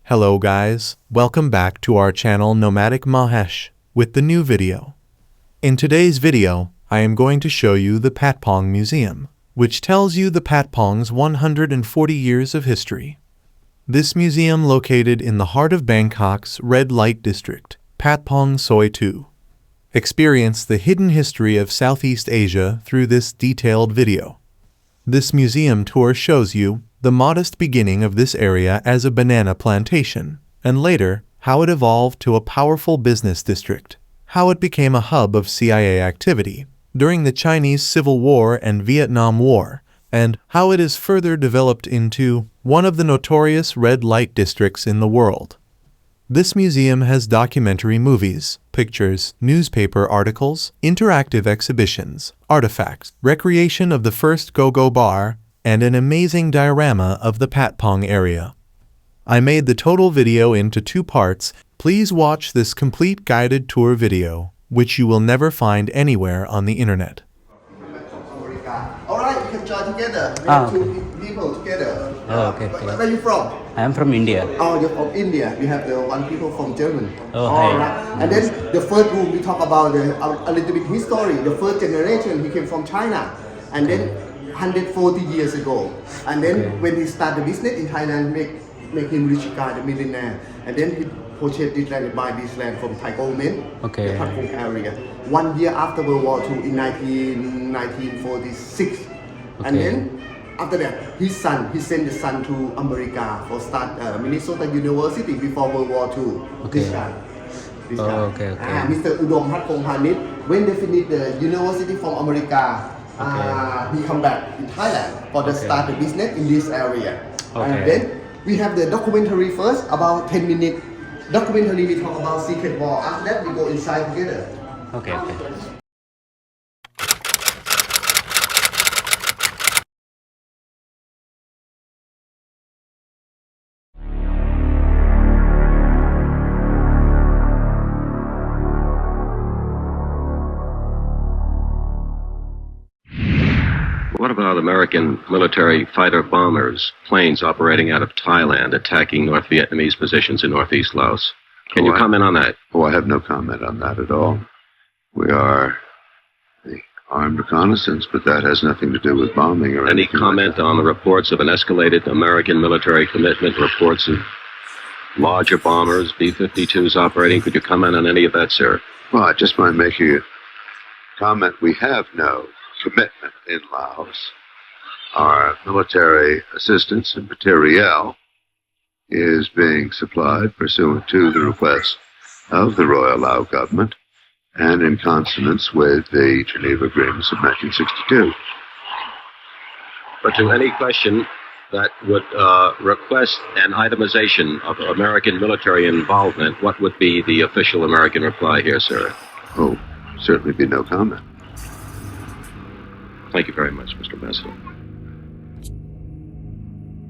Hello guys, welcome back to our channel Nomadic Mahesh with the new video. In today's video, I am going to show you the Patpong Museum, which tells you the Patpong's 140 years of history. This museum located in the heart of Bangkok's red light district, Patpong Soi 2. Experience the hidden history of Southeast Asia through this detailed video. This museum tour shows you the modest beginning of this area as a banana plantation, and later, how it evolved to a powerful business district, how it became a hub of CIA activity during the Chinese Civil War and Vietnam War, and how it is further developed into one of the notorious red light districts in the world. This museum has documentary movies, pictures, newspaper articles, interactive exhibitions, artifacts, recreation of the first go-go bar, and an amazing diorama of the Patpong area. I made the total video into 2 parts. Please watch this complete guided tour video, which you will never find anywhere on the internet. Alright, you can join together. We have 2 people together. Okay. Where are you from? I am from India. Oh, you're from India. We have the 1 people from Germany. Oh, hi. Alright. And then the first room we talk about a little bit history. The first generation he came from China, and then 140 years ago. And then when he started business in Thailand, make him rich guy, the millionaire. And then he purchased this land, buy this land from Thai government, the Patpong area. 1 year after World War II in 1946. And then after that, he sent the son to America for start Minnesota University before World War II. This guy. Mr. Udom Patpongpanich. When they finished the university from America, he come back in Thailand for the start the business in this area. And then we have the documentary first, about 10 minutes. Documentary we talk about secret war. After that we go inside together. Okay. What about American military fighter bombers, planes operating out of Thailand, attacking North Vietnamese positions in northeast Laos? Can you comment on that? I have no comment on that at all. We are the armed reconnaissance, but that has nothing to do with bombing or Any comment on the reports of an escalated American military commitment, reports of larger bombers, B-52s operating? Could you comment on any of that, sir? Well, I just might make a comment. We have no commitment in Laos. Our military assistance and materiel is being supplied pursuant to the request of the Royal Lao government and in consonance with the Geneva Agreements of 1962. But to any question that would request an itemization of American military involvement, what would be the official American reply here, sir? Oh, certainly be no comment. Thank you very much, Mr. Bessel.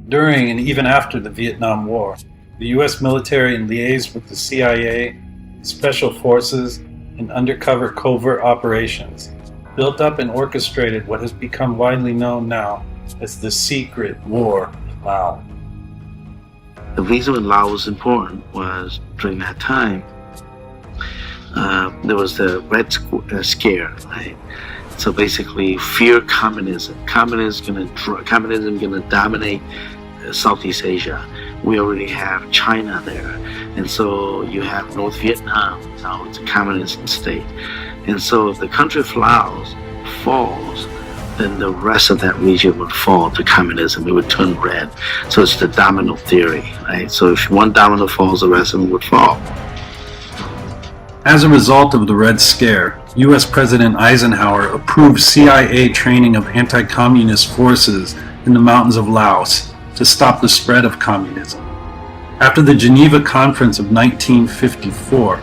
During and even after the Vietnam War, the U.S. military liaised with the CIA, special forces, and undercover covert operations, built up and orchestrated what has become widely known now as the Secret War in Laos. The reason why Laos was important was during that time, there was the Red Scare, right? So basically, fear communism. Communism gonna dominate Southeast Asia. We already have China there, and so you have North Vietnam. Now it's a communist state, and so if the country of Laos falls, then the rest of that region would fall to communism. It would turn red. So it's the domino theory, right? So if one domino falls, the rest of them would fall. As a result of the Red Scare, U.S. President Eisenhower approved CIA training of anti-communist forces in the mountains of Laos to stop the spread of communism. After the Geneva Conference of 1954,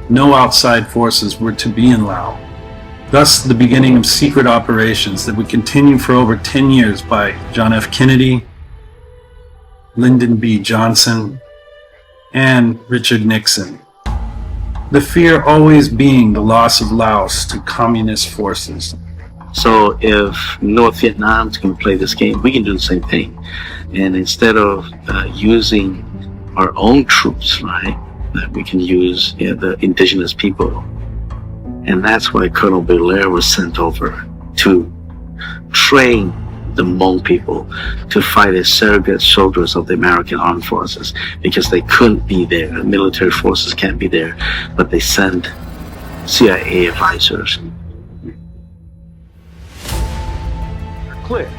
no outside forces were to be in Laos. Thus, the beginning of secret operations that would continue for over 10 years by John F. Kennedy, Lyndon B. Johnson, and Richard Nixon. The fear always being the loss of Laos to communist forces. So if North Vietnam can play this game, we can do the same thing. And instead of using our own troops, right? That we can use the indigenous people. And that's why Colonel Belair was sent over to train the Hmong people to fight as surrogate soldiers of the American armed forces, because they couldn't be there. The military forces can't be there, but they send CIA advisors. Clear.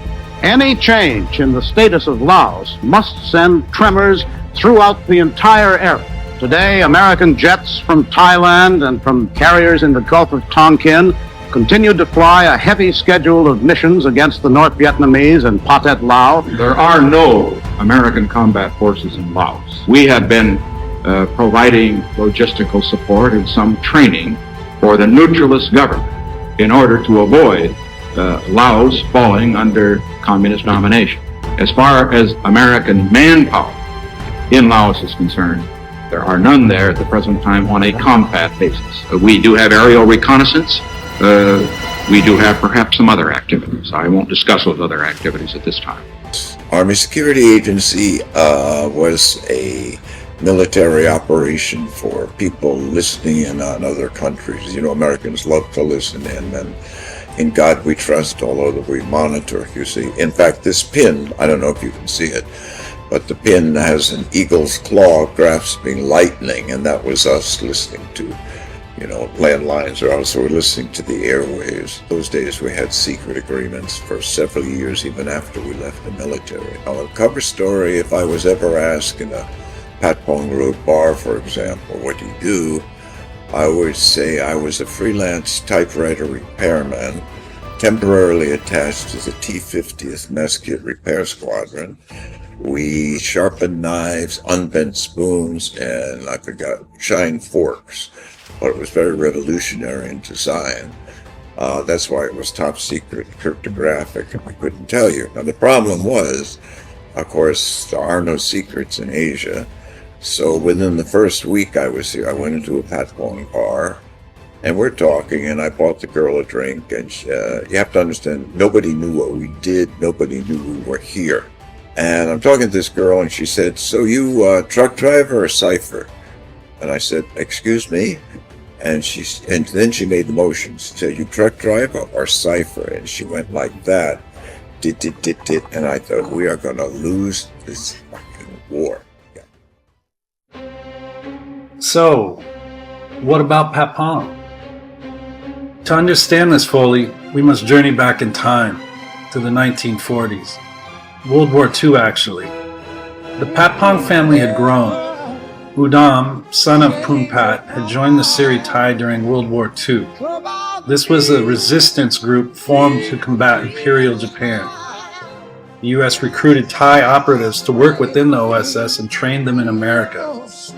Any change in the status of Laos must send tremors throughout the entire area. Today, American jets from Thailand and from carriers in the Gulf of Tonkin continued to fly a heavy schedule of missions against the North Vietnamese and Pathet Lao. There are no American combat forces in Laos. We have been providing logistical support and some training for the neutralist government in order to avoid Laos falling under communist domination. As far as American manpower in Laos is concerned, there are none there at the present time on a combat basis. We do have aerial reconnaissance. We do have perhaps some other activities. I won't discuss those other activities at this time. Army Security Agency was a military operation for people listening in on other countries. You know, Americans love to listen in, and in God we trust, although we monitor, you see. In fact, this pin, I don't know if you can see it, but the pin has an eagle's claw grasping lightning, and that was us listening to, you know, landlines, or also we're listening to the airwaves. Those days we had secret agreements for several years, even after we left the military. Now, a cover story, if I was ever asked in a Patpong Road bar, for example, what do you do? I would say I was a freelance typewriter repairman, temporarily attached to the T-50th Mess Kit Repair Squadron. We sharpened knives, unbent spoons, and I forgot, shine forks. But it was very revolutionary in design. That's why it was top secret, cryptographic, and we couldn't tell you. Now the problem was, of course, there are no secrets in Asia. So within the first week I was here, I went into a Patpong bar, and we're talking, and I bought the girl a drink, and you have to understand, nobody knew what we did, nobody knew we were here. And I'm talking to this girl, and she said, "So you truck driver or cipher?" And I said, "Excuse me?" And then she made the motions. So you truck driver or cipher? And she went like that, dit. And I thought, we are going to lose this fucking war. Yeah. So, what about Patpong? To understand this fully, we must journey back in time to the 1940s. World War II, actually. The Patpong family had grown. Udam, son of Poonpat, had joined the Seri Thai during World War II. This was a resistance group formed to combat Imperial Japan. The U.S. recruited Thai operatives to work within the OSS and trained them in America.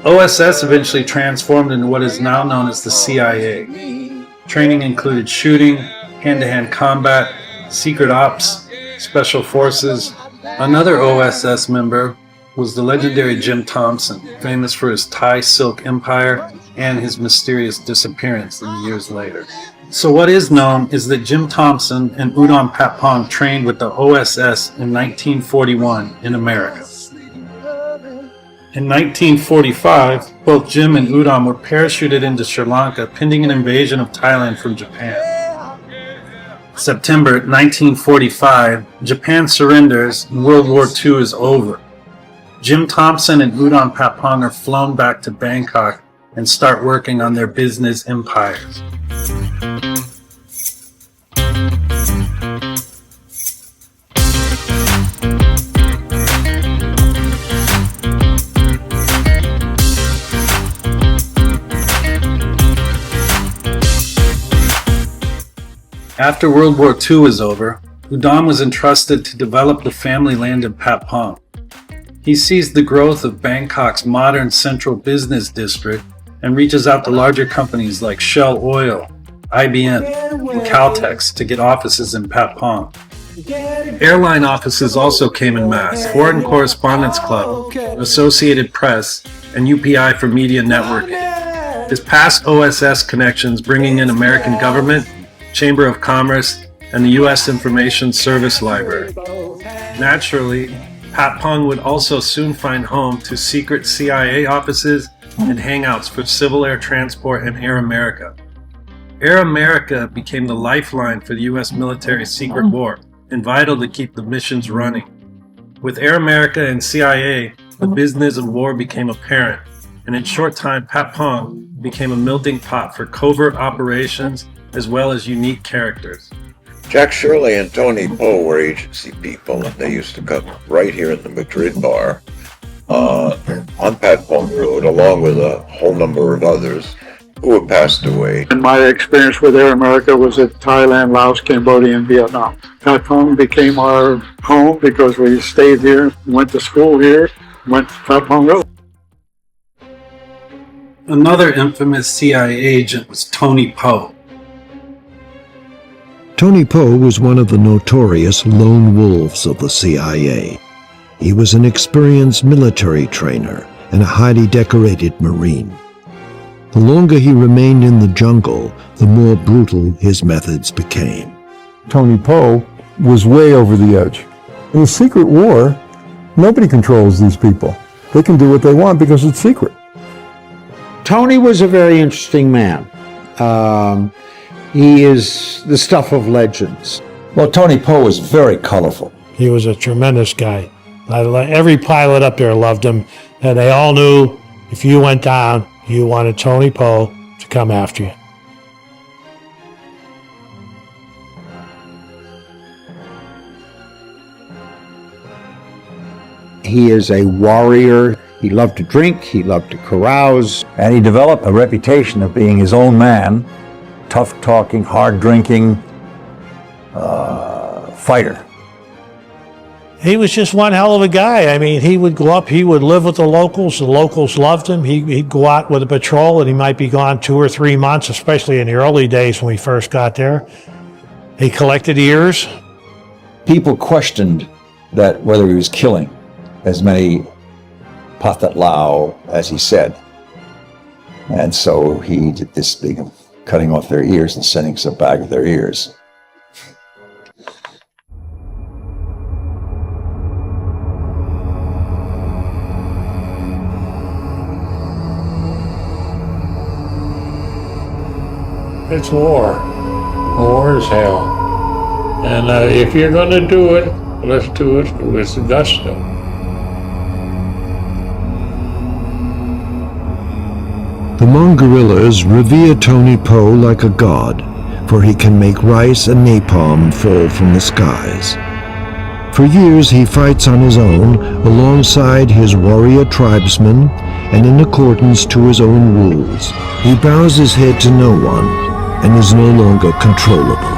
OSS eventually transformed into what is now known as the CIA. Training included shooting, hand-to-hand combat, secret ops, special forces. Another OSS member was the legendary Jim Thompson, famous for his Thai silk empire and his mysterious disappearance years later. So what is known is that Jim Thompson and Udam Patpong trained with the OSS in 1941 in America. In 1945, both Jim and Udam were parachuted into Sri Lanka pending an invasion of Thailand from Japan. September 1945, Japan surrenders and World War II is over. Jim Thompson and Udam Patpong are flown back to Bangkok and start working on their business empires. After World War II was over, Udam was entrusted to develop the family land in Patpong. He sees the growth of Bangkok's modern central business district and reaches out to larger companies like Shell Oil, IBM, and Caltex to get offices in Patpong. Airline offices also came in mass. Foreign Correspondence Club, Associated Press, and UPI for media networking. His past OSS connections bringing in American government, Chamber of Commerce, and the U.S. Information Service Library. Naturally, Patpong would also soon find home to secret CIA offices and hangouts for Civil Air Transport and Air America. Air America became the lifeline for the U.S. military's secret war and vital to keep the missions running. With Air America and CIA, the business of war became apparent, and in short time, Patpong became a melting pot for covert operations as well as unique characters. Jack Shirley and Tony Poe were agency people, and they used to come right here in the Madrid bar on Patpong Road, along with a whole number of others who have passed away. And my experience with Air America was at Thailand, Laos, Cambodia, and Vietnam. Patpong became our home because we stayed here, went to school here, went to Patpong Road. Another infamous CIA agent was Tony Poe. Tony Poe was one of the notorious lone wolves of the CIA. He was an experienced military trainer and a highly decorated Marine. The longer he remained in the jungle, the more brutal his methods became. Tony Poe was way over the edge. In a secret war, nobody controls these people. They can do what they want because it's secret. Tony was a very interesting man. He is the stuff of legends. Well, Tony Poe was very colorful. He was a tremendous guy. Every pilot up there loved him, and they all knew if you went down, you wanted Tony Poe to come after you. He is a warrior. He loved to drink, he loved to carouse. And he developed a reputation of being his own man, tough-talking, hard-drinking fighter. He was just one hell of a guy. I mean, he would go up, he would live with the locals loved him. He'd go out with a patrol and he might be gone 2 or 3 months, especially in the early days when we first got there. He collected ears. People questioned that whether he was killing as many Pathat Lao as he said. And so he did this big cutting off their ears and sending some back of their ears. It's war. War is hell. And if you're going to do it, let's do it with gusto. The Hmong guerrillas revere Tony Poe like a god, for he can make rice and napalm fall from the skies. For years he fights on his own, alongside his warrior tribesmen, and in accordance to his own rules. He bows his head to no one, and is no longer controllable.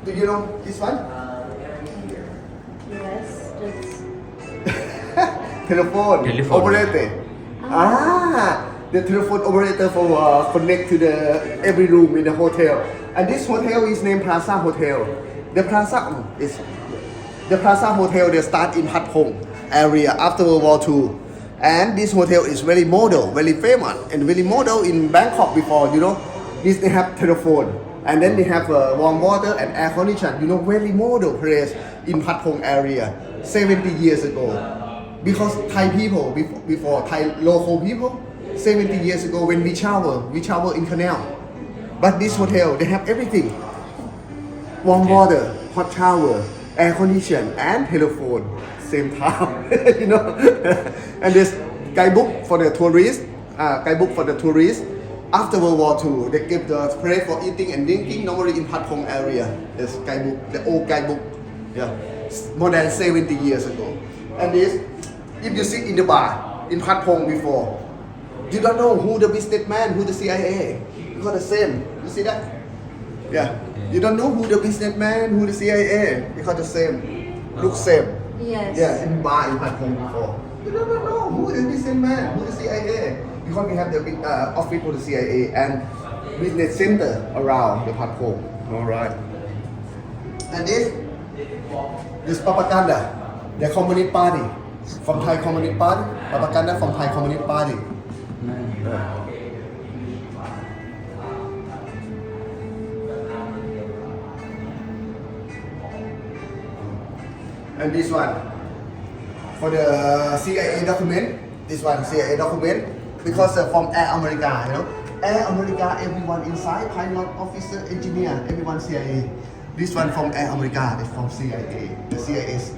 Do you know this one? Yes, it's... Telephone operator. The telephone operator for connect to the every room in the hotel. And this hotel is named PLAZA Hotel. The PLAZA Hotel, they start in Patpong area after World War II. And this hotel is very model, very famous, and very model in Bangkok before, you know. This they have telephone. And then they have warm water and air condition, you know, very model place in Patpong area 70 years ago. Because Thai people, before Thai local people, 70 years ago when we travel in canal. But this hotel, they have everything. Warm water, hot shower, air condition, and telephone. Same time, you know. And this guidebook for the tourists. After World War II, they give the place for eating and drinking normally in Patpong area. This guidebook, the old guidebook, yeah, more than 70 years ago. And this, if you sit in the bar in Patpong before, you don't know who the businessman, who the CIA. You got the same. You see that? Yeah. You don't know who the businessman, who the CIA. You got the same. Look same. Yes. Yeah, in bar in Patpong before. You don't know who the businessman, who the CIA. Because we have the big office for the CIA and business center around the Patpong. All right. And this propaganda, the Communist Party, from Thai Communist Party, propaganda from Thai Communist Party. And this one, for the CIA document, this one CIA document, because from Air America, you know, Air America, everyone inside, pilot, officer, engineer, everyone CIA. This one from Air America is from CIA. The CIA's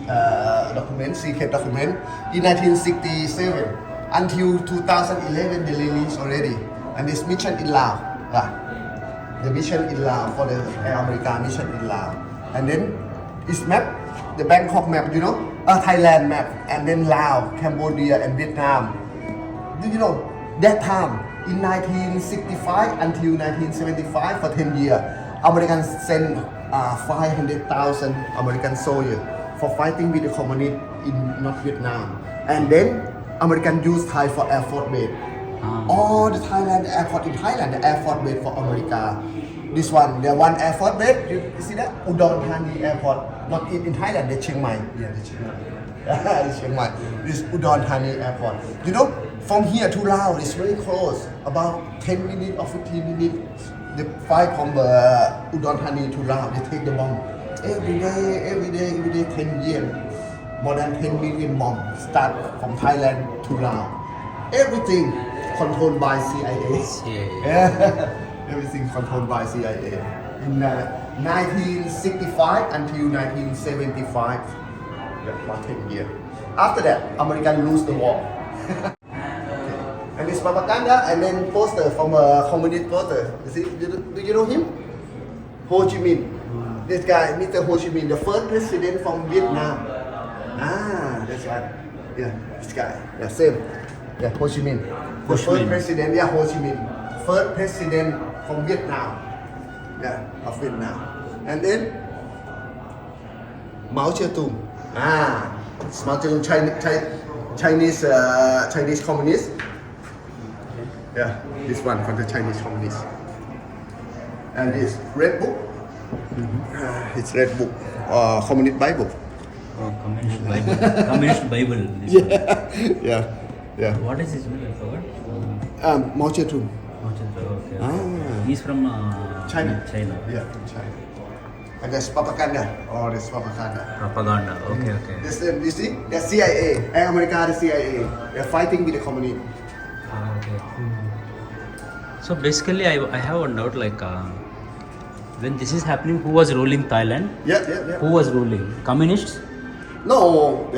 document, secret document, in 1967 until 2011 they released already. And this mission in Laos, the mission in Laos for the Air America mission in Laos. And then it's map, the Bangkok map, you know, Thailand map, and then Laos, Cambodia, and Vietnam. Do you know that time in 1965 until 1975 for 10 years, Americans sent 500,000 American soldiers for fighting with the communists in North Vietnam. And then American used Thai for Air Force base. All the Thailand, the airport in Thailand, the Air Force base for America. This one, the one Air Force base, you see that? Udon Thani Airport, not in Thailand, the Chiang Mai. Yeah, the Chiang Mai. The Chiang Mai. This Udon Thani Airport. You know, from here to Laos is very close, about 10 minutes or 15 minutes. The flight from Udon Thani to Laos, they take the bomb. Every day, 10 years. More than 10 million bombs start from Thailand to Laos. Everything controlled by CIA. Yeah. Everything controlled by CIA. In 1965 until 1975, about 10 years. After that, Americans lose the war. And this propaganda, and then poster from a communist poster. You see, do you know him? Ho Chi Minh. This guy, Mr. Ho Chi Minh, the first president from Vietnam. That's right. Yeah, this guy. Yeah, same. Yeah, Ho Chi Minh. The first president, yeah, Ho Chi Minh. First president from Vietnam. Yeah, of Vietnam. And then Mao Zedong. Mao Zedong, Chinese communist. Yeah, this one from the Chinese communist. And this red book. It's red book, communist Bible. Communist Bible. Communist Bible. Yeah. What is his name? I forgot. Mao Zedong. Okay. He's from China. Yeah, from China. And there's propaganda. Oh, there's propaganda. Propaganda. Okay. This, you see, the CIA, Air America, the CIA. They're fighting with the communists. Okay. So basically, I have one doubt. Like, when this is happening, who was ruling Thailand? Yeah. Who was ruling? Communists? No,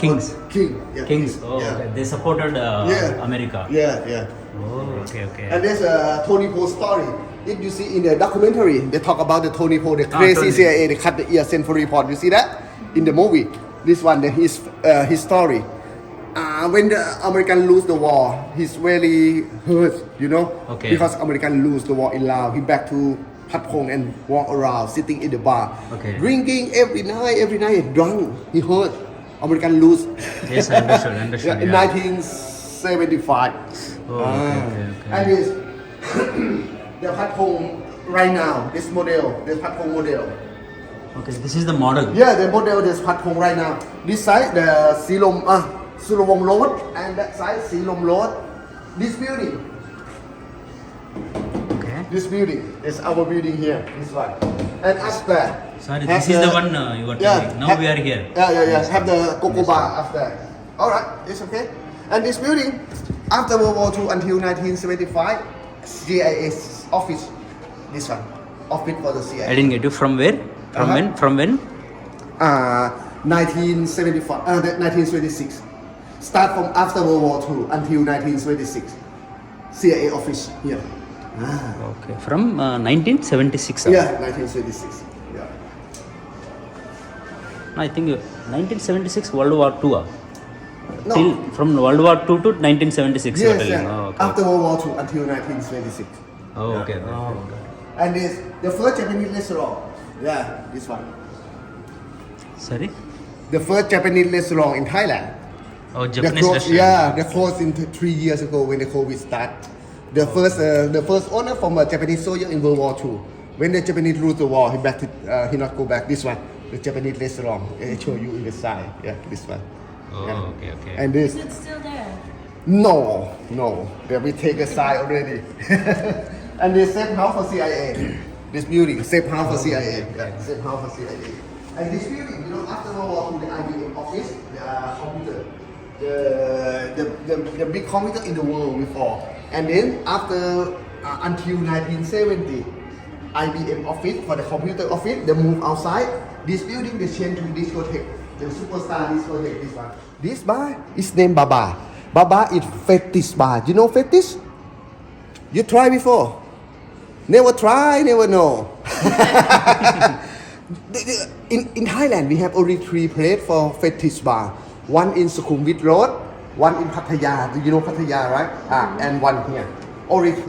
Kings. Kings. Oh, yeah. Okay. They supported America. Yeah. Oh, okay. And there's a Tony Poe story. If you see in the documentary, they talk about the Tony Poe, the crazy CIA, they cut the ear, sent for report. You see that in the movie? This one, his story. When the American lose the war, he's very hurt, you know, because American lose the war in Laos. He back to Patpong and walk around, sitting in the bar, drinking every night, drunk. He hurt. American lose. Yes, understood. In 1975. And this the Patpong right now, this model, the Patpong model. Okay, this is the model. Yeah, the model is Patpong right now. This side, the Surawong Road, and that side, Silom Road. This building. This building is our building here. This one. And upstairs. Sorry, this is the one you were telling. Now we are here. Yeah. Have the cocoa bar upstairs. Alright, it's okay. And this building, after World War II until 1975, CIA's office This one, office for the CIA. I didn't get you. From where? From when? From when? 1975, 1926. Start from after World War II until 1926. CIA office here. Okay. From 1976. Yeah, 1926. Yeah. I think 1976 World War II. No. Till from World War II to 1976. Yes, telling. yeah. Oh, okay. After World War II until 1926. Oh, Yeah. okay. And this the first Japanese restaurant. Yeah, this one. Sorry. The first Japanese restaurant in Thailand. Oh, Japanese restaurant. Yeah, they closed in 3 years ago when the COVID started. The first owner from a Japanese soldier in World War II. When the Japanese lose the war, he not go back. This one, the Japanese restaurant. I show you in the side. Yeah, this one. Oh, Yeah. okay, okay. And this. Is it still there? No. They will take a side already. And they safe house for CIA. This building, safe house for CIA. Yeah, safe house for CIA. And this building, after World War II, the IBM office, the computer, the big computer in the world before. And then after until 1970, IBM office for the computer office, they move outside. This building they change to discotheque, the superstar discotheque. This one. This bar is named Baba. Baba is Fetish Bar. You know Fetish? You try before? Never try, never know. In Thailand, we have only 3 places for Fetish Bar. One in Sukhumvit Road, one in Pattaya. Do you know Pattaya, right? And one here. Only 3.